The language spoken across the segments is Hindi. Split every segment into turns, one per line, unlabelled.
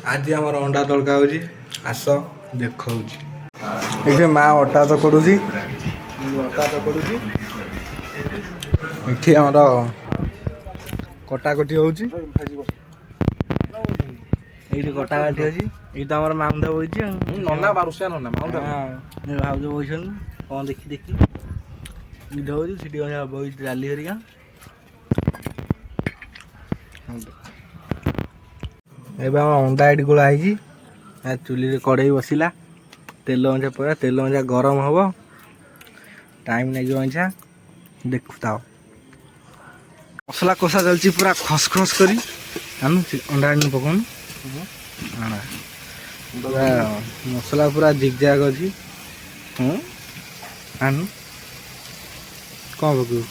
आज आम अंडा तड़का हो आस देखा ये माँ अटा चकड़ुची अटा चकड़ुची ये आमर कटाकटी हो कटाकटी अच्छी ये तो आम माउंटा बही नना बारुसिया नना माउंटा भाज बही कौन देखी देखी वीडियो हो बही डाली हरिका एवं आम अंडा ये गोलाई चुली कड़े बसला तेल अंजा पड़ा तेल अंजा गरम हम टाइम लगे अंजा देखु था मसला कषा चलती पूरा खसखस कर अंडा पकाउन पूरा मसला पूरा जिगजाग अच्छी आनु कौन पकड़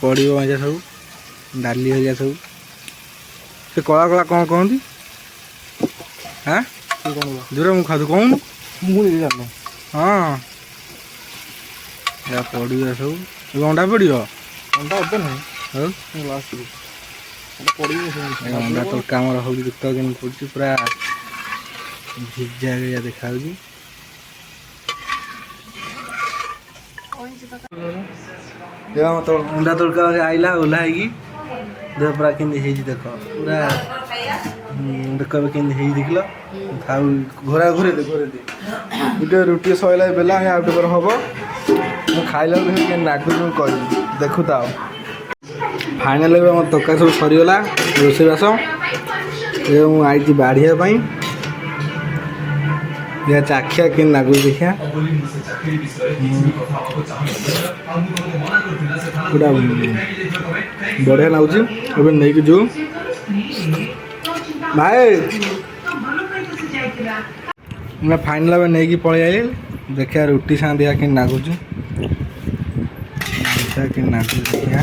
पड़ो अंजा सब डाली हरिया सब से कला कला कौन कहती हाँ जोर मुझे खाद कौन हाँ या पड़ा सब अंडा पड़ो अंडा एबे नहीं अंडा तड़का आमर हो पड़ी पूरा झिकझाक देखा अंडा तड़का आईला ओह्ला देह पूरा के देख पूरा देख के देखल खाऊ घोरा घोरे दे गोटे रुटी सैला बेला आउट हम मुझे खाइला नागुच कह देखु था फाइनाल आम तरकारी सब सरीगला रोषेबास आई बाढ़िया चाखिया कि नागुच देखिया पूरा बढ़िया लगुच नहीं कि जो भाई मैं फाइनाल नहीं कि पलि आई देखिया रुटी साथ दिया कि नागुच कि नागुच देखिया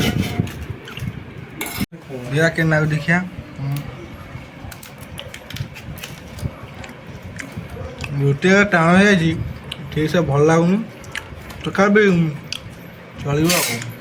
दिया कि नागुच देखिया रुटी टाण हो ठीक से भल लगुन तो भी चलो।